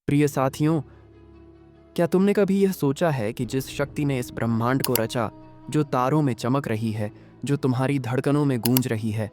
प्रिय साथियों, क्या तुमने कभी यह सोचा है कि जिस शक्ति ने इस ब्रह्मांड को रचा, जो तारों में चमक रही है, जो तुम्हारी धड़कनों में गूंज रही है,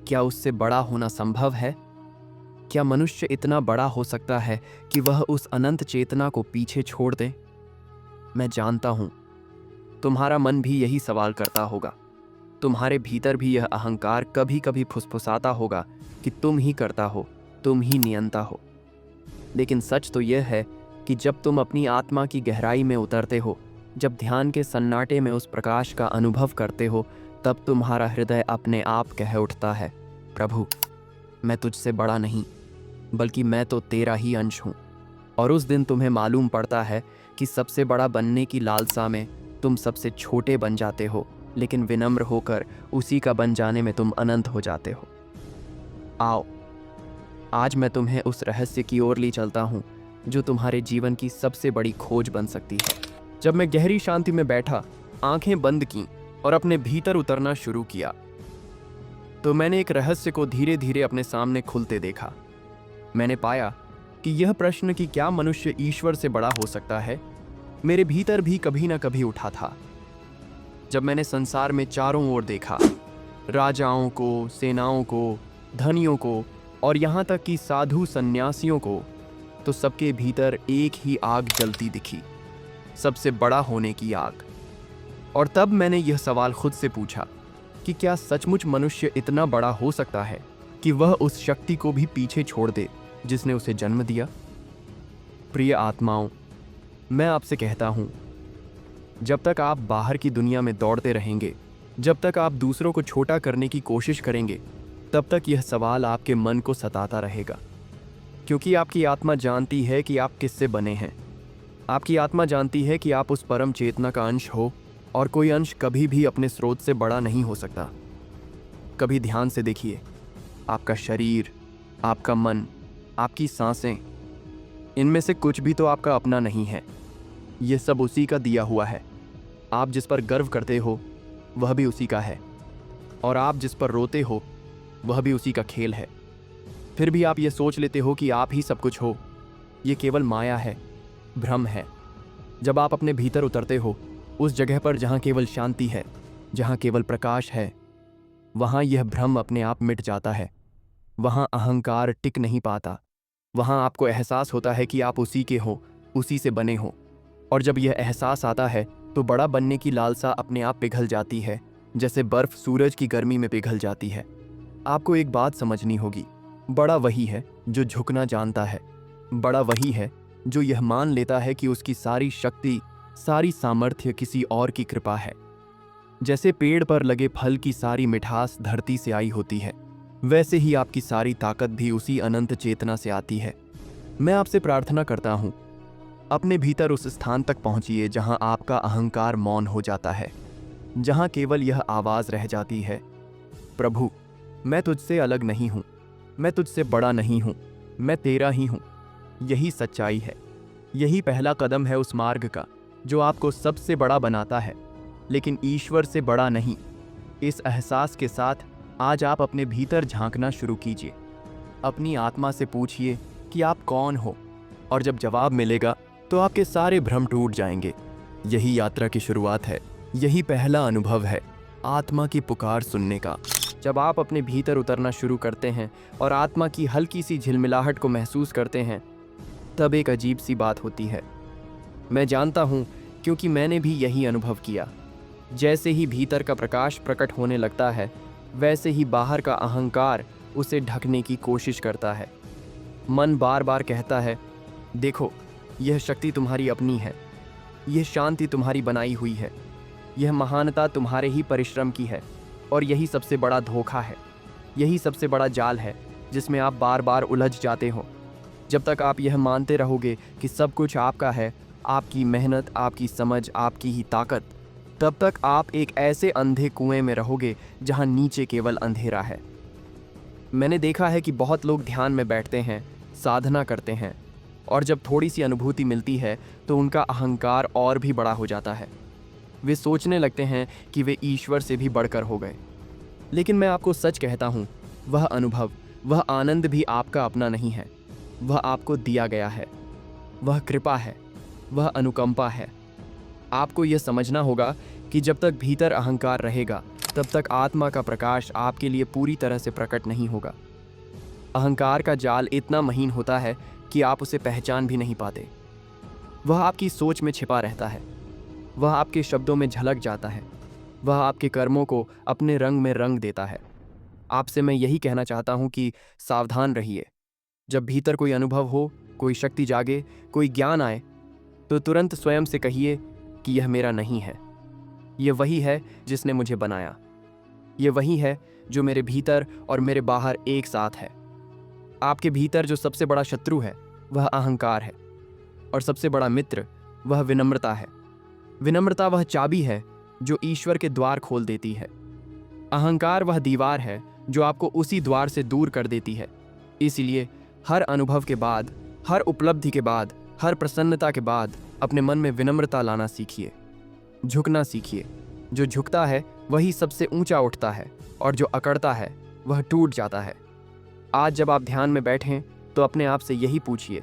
क्या उससे बड़ा होना संभव है? क्या मनुष्य इतना बड़ा हो सकता है कि वह उस अनंत चेतना को पीछे छोड़ दे? मैं जानता हूं, तुम्हारा मन भी यही सवाल करता होगा। तुम्हारे भीतर भी यह अहंकार कभी कभी फुसफुसाता होगा कि तुम ही करता हो, तुम ही नियंता हो। लेकिन सच तो यह है कि जब तुम अपनी आत्मा की गहराई में उतरते हो, जब ध्यान के सन्नाटे में उस प्रकाश का अनुभव करते हो, तब तुम्हारा हृदय अपने आप कह उठता है, प्रभु, मैं तुझसे बड़ा नहीं, बल्कि मैं तो तेरा ही अंश हूँ। और उस दिन तुम्हें मालूम पड़ता है कि सबसे बड़ा बनने की लालसा में तुम सबसे छोटे बन जाते हो, लेकिन विनम्र होकर उसी का बन जाने में तुम अनंत हो जाते हो। आओ, आज मैं तुम्हें उस रहस्य की ओर ले चलता हूँ जो तुम्हारे जीवन की सबसे बड़ी खोज बन सकती है। जब मैं गहरी शांति में बैठा, आंखें बंद की और अपने भीतर उतरना शुरू किया, तो मैंने एक रहस्य को धीरे धीरे अपने सामने खुलते देखा। मैंने पाया कि यह प्रश्न कि क्या मनुष्य ईश्वर से बड़ा हो सकता है, मेरे भीतर भी कभी ना कभी उठा था। जब मैंने संसार में चारों ओर देखा, राजाओं को, सेनाओं को, धनियों को और यहाँ तक कि साधु सन्यासियों को, तो सबके भीतर एक ही आग जलती दिखी, सबसे बड़ा होने की आग। और तब मैंने यह सवाल खुद से पूछा कि क्या सचमुच मनुष्य इतना बड़ा हो सकता है कि वह उस शक्ति को भी पीछे छोड़ दे जिसने उसे जन्म दिया? प्रिय आत्माओं, मैं आपसे कहता हूं, जब तक आप बाहर की दुनिया में दौड़ते रहेंगे, जब तक आप दूसरों को छोटा करने की कोशिश करेंगे, तब तक यह सवाल आपके मन को सताता रहेगा। क्योंकि आपकी आत्मा जानती है कि आप किससे बने हैं। आपकी आत्मा जानती है कि आप उस परम चेतना का अंश हो, और कोई अंश कभी भी अपने स्रोत से बड़ा नहीं हो सकता। कभी ध्यान से देखिए, आपका शरीर, आपका मन, आपकी सांसें, इनमें से कुछ भी तो आपका अपना नहीं है। यह सब उसी का दिया हुआ है। आप जिस पर गर्व करते हो, वह भी उसी का है, और आप जिस पर रोते हो, वह भी उसी का खेल है। फिर भी आप ये सोच लेते हो कि आप ही सब कुछ हो। ये केवल माया है, भ्रम है। जब आप अपने भीतर उतरते हो, उस जगह पर जहाँ केवल शांति है, जहाँ केवल प्रकाश है, वहाँ यह भ्रम अपने आप मिट जाता है। वहाँ अहंकार टिक नहीं पाता। वहाँ आपको एहसास होता है कि आप उसी के हो, उसी से बने हो। और जब यह एहसास आता है, तो बड़ा बनने की लालसा अपने आप पिघल जाती है, जैसे बर्फ सूरज की गर्मी में पिघल जाती है। आपको एक बात समझनी होगी, बड़ा वही है जो झुकना जानता है। बड़ा वही है जो यह मान लेता है कि उसकी सारी शक्ति, सारी सामर्थ्य किसी और की कृपा है। जैसे पेड़ पर लगे फल की सारी मिठास धरती से आई होती है, वैसे ही आपकी सारी ताकत भी उसी अनंत चेतना से आती है। मैं आपसे प्रार्थना करता हूँ, अपने भीतर उस स्थान तक पहुँचिए जहाँ आपका अहंकार मौन हो जाता है, जहाँ केवल यह आवाज़ रह जाती है, प्रभु, मैं तुझसे अलग नहीं हूँ, मैं तुझसे बड़ा नहीं हूँ, मैं तेरा ही हूँ। यही सच्चाई है। यही पहला कदम है उस मार्ग का जो आपको सबसे बड़ा बनाता है, लेकिन ईश्वर से बड़ा नहीं। इस एहसास के साथ आज आप अपने भीतर झांकना शुरू कीजिए। अपनी आत्मा से पूछिए कि आप कौन हो, और जब जवाब मिलेगा तो आपके सारे भ्रम टूट जाएंगे। यही यात्रा की शुरुआत है। यही पहला अनुभव है आत्मा की पुकार सुनने का। जब आप अपने भीतर उतरना शुरू करते हैं और आत्मा की हल्की सी झिलमिलाहट को महसूस करते हैं, तब एक अजीब सी बात होती है। मैं जानता हूँ, क्योंकि मैंने भी यही अनुभव किया। जैसे ही भीतर का प्रकाश प्रकट होने लगता है, वैसे ही बाहर का अहंकार उसे ढकने की कोशिश करता है। मन बार बार कहता है, देखो, यह शक्ति तुम्हारी अपनी है, यह शांति तुम्हारी बनाई हुई है, यह महानता तुम्हारे ही परिश्रम की है, और यही सबसे बड़ा धोखा है। यही सबसे बड़ा जाल है जिसमें आप बार बार उलझ जाते हो। जब तक आप यह मानते रहोगे कि सब कुछ आपका है, आपकी मेहनत, आपकी समझ, आपकी ही ताकत, तब तक आप एक ऐसे अंधे कुएं में रहोगे जहां नीचे केवल अंधेरा है। मैंने देखा है कि बहुत लोग ध्यान में बैठते हैं, साधना करते हैं, और जब थोड़ी सी अनुभूति मिलती है तो उनका अहंकार और भी बड़ा हो जाता है। वे सोचने लगते हैं कि वे ईश्वर से भी बढ़कर हो गए। लेकिन मैं आपको सच कहता हूँ, वह अनुभव, वह आनंद भी आपका अपना नहीं है। वह आपको दिया गया है, वह कृपा है, वह अनुकंपा है। आपको यह समझना होगा कि जब तक भीतर अहंकार रहेगा तब तक आत्मा का प्रकाश आपके लिए पूरी तरह से प्रकट नहीं होगा। अहंकार का जाल इतना महीन होता है कि आप उसे पहचान भी नहीं पाते। वह आपकी सोच में छिपा रहता है, वह आपके शब्दों में झलक जाता है, वह आपके कर्मों को अपने रंग में रंग देता है। आपसे मैं यही कहना चाहता हूं कि सावधान रहिए। जब भीतर कोई अनुभव हो, कोई शक्ति जागे, कोई ज्ञान आए, तो तुरंत स्वयं से कहिए कि यह मेरा नहीं है। यह वही है जिसने मुझे बनाया। यह वही है जो मेरे भीतर और मेरे बाहर एक साथ है। आपके भीतर जो सबसे बड़ा शत्रु है वह अहंकार है, और सबसे बड़ा मित्र वह विनम्रता है। विनम्रता वह चाबी है जो ईश्वर के द्वार खोल देती है। अहंकार वह दीवार है जो आपको उसी द्वार से दूर कर देती है। इसलिए हर अनुभव के बाद, हर उपलब्धि के बाद, हर प्रसन्नता के बाद अपने मन में विनम्रता लाना सीखिए। झुकना सीखिए। जो झुकता है वही सबसे ऊंचा उठता है, और जो अकड़ता है वह टूट जाता है। आज जब आप ध्यान में बैठें तो अपने आप से यही पूछिए,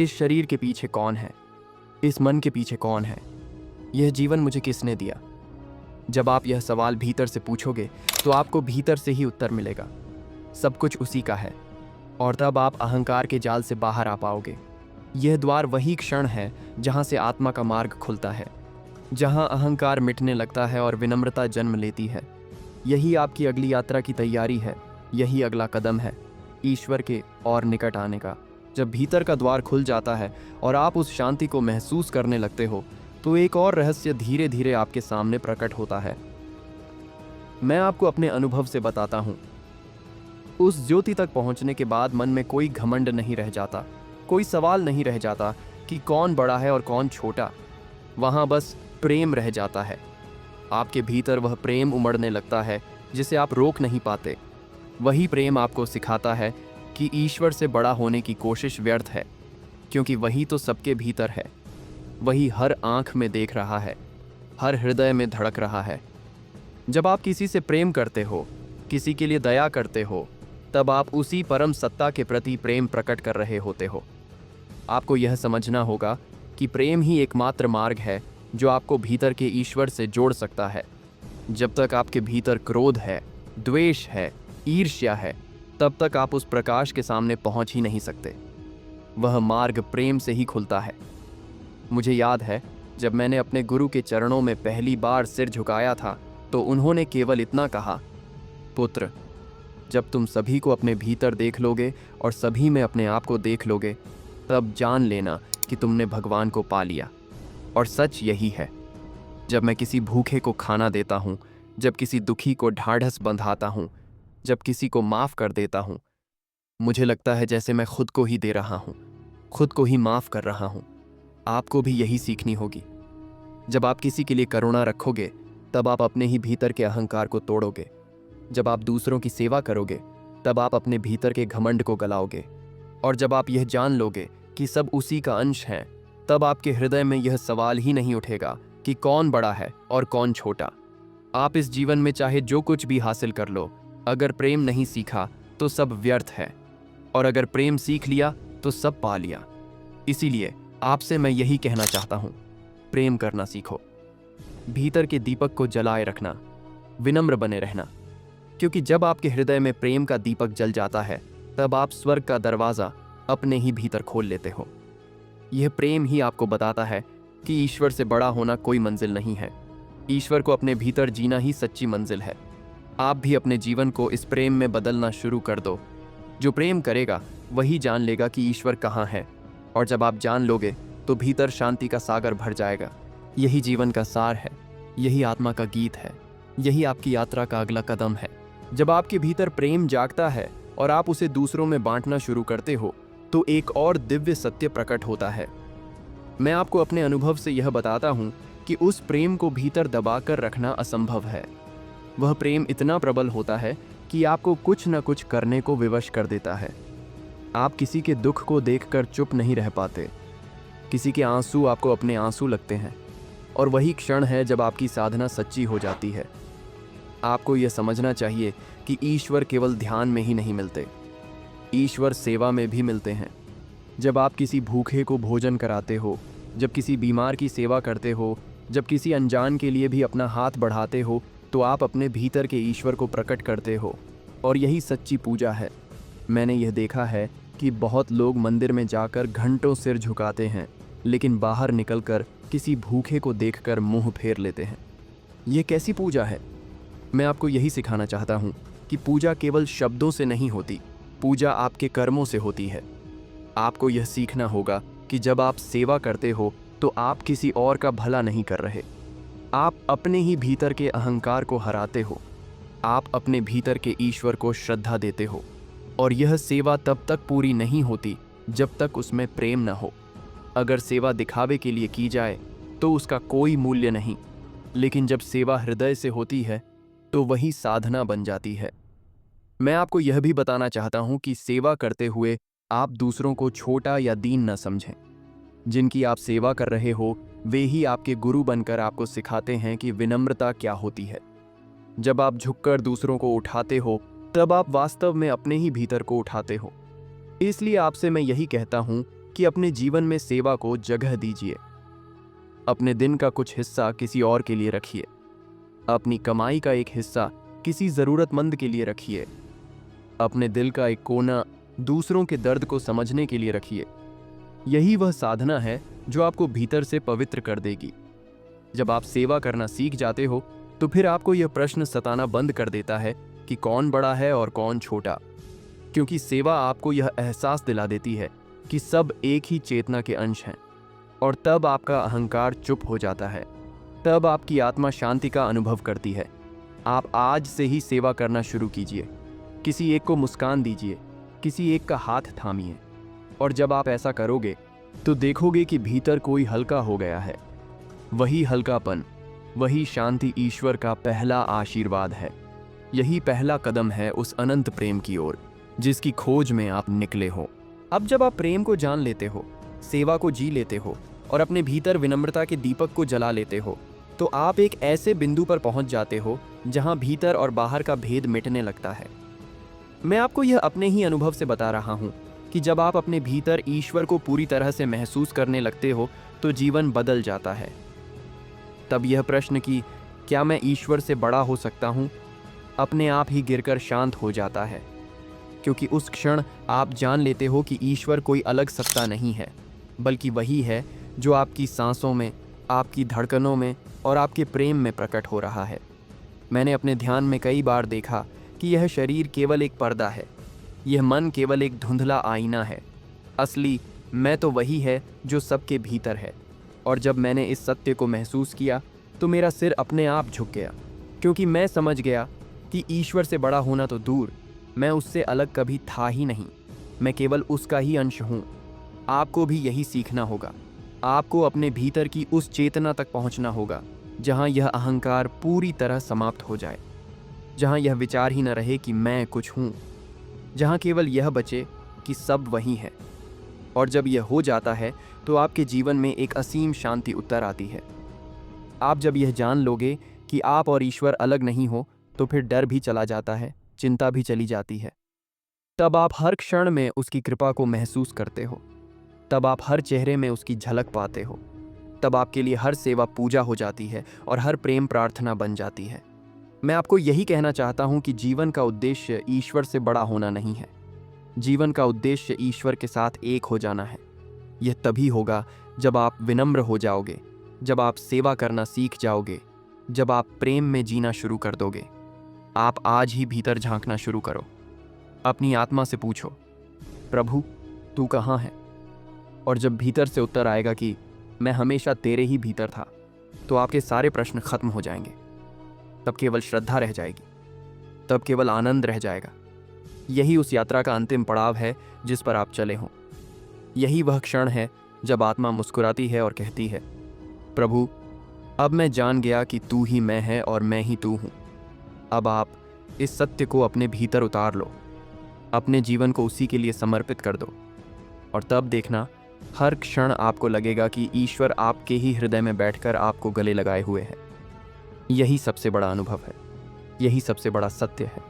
इस शरीर के पीछे कौन है? इस मन के पीछे कौन है? यह जीवन मुझे किसने दिया? जब आप यह सवाल भीतर से पूछोगे तो आपको भीतर से ही उत्तर मिलेगा। सब कुछ उसी का है, और तब आप अहंकार के जाल से बाहर आ पाओगे। यह द्वार वही क्षण है जहां से आत्मा का मार्ग खुलता है, जहां अहंकार मिटने लगता है और विनम्रता जन्म लेती है। यही आपकी अगली यात्रा की तैयारी है, यही अगला कदम है ईश्वर के और निकट आने का। जब भीतर का द्वार खुल जाता है और आप उस शांति को महसूस करने लगते हो, तो एक और रहस्य धीरे धीरे आपके सामने प्रकट होता है। मैं आपको अपने अनुभव से बताता हूँ। उस ज्योति तक पहुँचने के बाद मन में कोई घमंड नहीं रह जाता, कोई सवाल नहीं रह जाता कि कौन बड़ा है और कौन छोटा। वहाँ बस प्रेम रह जाता है। आपके भीतर वह प्रेम उमड़ने लगता है जिसे आप रोक नहीं पाते। वही प्रेम आपको सिखाता है कि ईश्वर से बड़ा होने की कोशिश व्यर्थ है, क्योंकि वही तो सबके भीतर है। वही हर आंख में देख रहा है, हर हृदय में धड़क रहा है। जब आप किसी से प्रेम करते हो, किसी के लिए दया करते हो, तब आप उसी परम सत्ता के प्रति प्रेम प्रकट कर रहे होते हो। आपको यह समझना होगा कि प्रेम ही एकमात्र मार्ग है जो आपको भीतर के ईश्वर से जोड़ सकता है। जब तक आपके भीतर क्रोध है, द्वेष है, ईर्ष्या है, तब तक आप उस प्रकाश के सामने पहुंच ही नहीं सकते। वह मार्ग प्रेम से ही खुलता है। मुझे याद है, जब मैंने अपने गुरु के चरणों में पहली बार सिर झुकाया था तो उन्होंने केवल इतना कहा, पुत्र, जब तुम सभी को अपने भीतर देख लोगे और सभी में अपने आप को देख लोगे, तब जान लेना कि तुमने भगवान को पा लिया। और सच यही है। जब मैं किसी भूखे को खाना देता हूँ, जब किसी दुखी को ढाढ़स बंधाता हूँ, जब किसी को माफ़ कर देता हूँ, मुझे लगता है जैसे मैं खुद को ही दे रहा हूँ, खुद को ही माफ़ कर रहा हूँ। आपको भी यही सीखनी होगी। जब आप किसी के लिए करुणा रखोगे, तब आप अपने ही भीतर के अहंकार को तोड़ोगे। जब आप दूसरों की सेवा करोगे, तब आप अपने भीतर के घमंड को गलाओगे। और जब आप यह जान लोगे कि सब उसी का अंश हैं, तब आपके हृदय में यह सवाल ही नहीं उठेगा कि कौन बड़ा है और कौन छोटा। आप इस जीवन में चाहे जो कुछ भी हासिल कर लो, अगर प्रेम नहीं सीखा तो सब व्यर्थ है, और अगर प्रेम सीख लिया तो सब पा लिया। इसीलिए आपसे मैं यही कहना चाहता हूँ, प्रेम करना सीखो। भीतर के दीपक को जलाए रखना, विनम्र बने रहना, क्योंकि जब आपके हृदय में प्रेम का दीपक जल जाता है, तब आप स्वर्ग का दरवाज़ा अपने ही भीतर खोल लेते हो। यह प्रेम ही आपको बताता है कि ईश्वर से बड़ा होना कोई मंजिल नहीं है। ईश्वर को अपने भीतर जीना ही सच्ची मंजिल है। आप भी अपने जीवन को इस प्रेम में बदलना शुरू कर दो। जो प्रेम करेगा वही जान लेगा कि ईश्वर कहाँ है, और जब आप जान लोगे तो भीतर शांति का सागर भर जाएगा। यही जीवन का सार है, यही आत्मा का गीत है, यही आपकी यात्रा का अगला कदम है। जब आपके भीतर प्रेम जागता है और आप उसे दूसरों में बांटना शुरू करते हो, तो एक और दिव्य सत्य प्रकट होता है। मैं आपको अपने अनुभव से यह बताता हूँ कि उस प्रेम को भीतर दबाकर रखना असंभव है। वह प्रेम इतना प्रबल होता है कि आपको कुछ न कुछ करने को विवश कर देता है। आप किसी के दुख को देखकर चुप नहीं रह पाते। किसी के आंसू आपको अपने आंसू लगते हैं, और वही क्षण है जब आपकी साधना सच्ची हो जाती है। आपको यह समझना चाहिए कि ईश्वर केवल ध्यान में ही नहीं मिलते, ईश्वर सेवा में भी मिलते हैं। जब आप किसी भूखे को भोजन कराते हो, जब किसी बीमार की सेवा करते हो, जब किसी अनजान के लिए भी अपना हाथ बढ़ाते हो, तो आप अपने भीतर के ईश्वर को प्रकट करते हो। और यही सच्ची पूजा है। मैंने यह देखा है कि बहुत लोग मंदिर में जाकर घंटों सिर झुकाते हैं, लेकिन बाहर निकलकर किसी भूखे को देखकर मुंह फेर लेते हैं। ये कैसी पूजा है? मैं आपको यही सिखाना चाहता हूँ कि पूजा केवल शब्दों से नहीं होती, पूजा आपके कर्मों से होती है। आपको यह सीखना होगा कि जब आप सेवा करते हो तो आप किसी और का भला नहीं कर रहे, आप अपने ही भीतर के अहंकार को हराते हो, आप अपने भीतर के ईश्वर को श्रद्धा देते हो। और यह सेवा तब तक पूरी नहीं होती जब तक उसमें प्रेम न हो। अगर सेवा दिखावे के लिए की जाए तो उसका कोई मूल्य नहीं, लेकिन जब सेवा हृदय से होती है तो वही साधना बन जाती है। मैं आपको यह भी बताना चाहता हूं कि सेवा करते हुए आप दूसरों को छोटा या दीन न समझें। जिनकी आप सेवा कर रहे हो वे ही आपके गुरु बनकर आपको सिखाते हैं कि विनम्रता क्या होती है। जब आप झुककर दूसरों को उठाते हो तब आप वास्तव में अपने ही भीतर को उठाते हो। इसलिए आपसे मैं यही कहता हूं कि अपने जीवन में सेवा को जगह दीजिए। अपने दिन का कुछ हिस्सा किसी और के लिए रखिए। अपनी कमाई का एक हिस्सा किसी जरूरतमंद के लिए रखिए। अपने दिल का एक कोना दूसरों के दर्द को समझने के लिए रखिए। यही वह साधना है जो आपको भीतर से पवित्र कर देगी। जब आप सेवा करना सीख जाते हो तो फिर आपको यह प्रश्न सताना बंद कर देता है कि कौन बड़ा है और कौन छोटा, क्योंकि सेवा आपको यह एहसास दिला देती है कि सब एक ही चेतना के अंश हैं। और तब आपका अहंकार चुप हो जाता है, तब आपकी आत्मा शांति का अनुभव करती है। आप आज से ही सेवा करना शुरू कीजिए। किसी एक को मुस्कान दीजिए, किसी एक का हाथ थामिए। और जब आप ऐसा करोगे तो देखोगे कि भीतर कोई हल्का हो गया है। वही हल्कापन, वही शांति ईश्वर का पहला आशीर्वाद है। यही पहला कदम है उस अनंत प्रेम की ओर जिसकी खोज में आप निकले हो। अब जब आप प्रेम को जान लेते हो, सेवा को जी लेते हो और अपने भीतर विनम्रता के दीपक को जला लेते हो, तो आप एक ऐसे बिंदु पर पहुंच जाते हो जहां भीतर और बाहर का भेद मिटने लगता है। मैं आपको यह अपने ही अनुभव से बता रहा हूं कि जब आप अपने भीतर ईश्वर को पूरी तरह से महसूस करने लगते हो तो जीवन बदल जाता है। तब यह प्रश्न कि क्या मैं ईश्वर से बड़ा हो सकता हूं, अपने आप ही गिरकर शांत हो जाता है, क्योंकि उस क्षण आप जान लेते हो कि ईश्वर कोई अलग सत्ता नहीं है, बल्कि वही है जो आपकी सांसों में, आपकी धड़कनों में और आपके प्रेम में प्रकट हो रहा है। मैंने अपने ध्यान में कई बार देखा कि यह शरीर केवल एक पर्दा है, यह मन केवल एक धुंधला आईना है। असली मैं तो वही है जो सबके भीतर है। और जब मैंने इस सत्य को महसूस किया तो मेरा सिर अपने आप झुक गया, क्योंकि मैं समझ गया कि ईश्वर से बड़ा होना तो दूर, मैं उससे अलग कभी था ही नहीं। मैं केवल उसका ही अंश हूँ। आपको भी यही सीखना होगा। आपको अपने भीतर की उस चेतना तक पहुँचना होगा जहाँ यह अहंकार पूरी तरह समाप्त हो जाए, जहाँ यह विचार ही न रहे कि मैं कुछ हूँ, जहाँ केवल यह बचे कि सब वही है। और जब यह हो जाता है तो आपके जीवन में एक असीम शांति उतर आती है। आप जब यह जान लोगे कि आप और ईश्वर अलग नहीं हो तो फिर डर भी चला जाता है, चिंता भी चली जाती है। तब आप हर क्षण में उसकी कृपा को महसूस करते हो, तब आप हर चेहरे में उसकी झलक पाते हो, तब आपके लिए हर सेवा पूजा हो जाती है और हर प्रेम प्रार्थना बन जाती है। मैं आपको यही कहना चाहता हूँ कि जीवन का उद्देश्य ईश्वर से बड़ा होना नहीं है। जीवन का उद्देश्य ईश्वर के साथ एक हो जाना है। यह तभी होगा जब आप विनम्र हो जाओगे, जब आप सेवा करना सीख जाओगे, जब आप प्रेम में जीना शुरू कर दोगे। आप आज ही भीतर झांकना शुरू करो। अपनी आत्मा से पूछो, प्रभु तू कहाँ है? और जब भीतर से उत्तर आएगा कि मैं हमेशा तेरे ही भीतर था, तो आपके सारे प्रश्न खत्म हो जाएंगे। तब केवल श्रद्धा रह जाएगी, तब केवल आनंद रह जाएगा। यही उस यात्रा का अंतिम पड़ाव है जिस पर आप चले हों। यही वह क्षण है जब आत्मा मुस्कुराती है और कहती है, प्रभु अब मैं जान गया कि तू ही मैं है और मैं ही तू हूँ। अब आप इस सत्य को अपने भीतर उतार लो, अपने जीवन को उसी के लिए समर्पित कर दो। और तब देखना, हर क्षण आपको लगेगा कि ईश्वर आपके ही हृदय में बैठकर आपको गले लगाए हुए है। यही सबसे बड़ा अनुभव है, यही सबसे बड़ा सत्य है।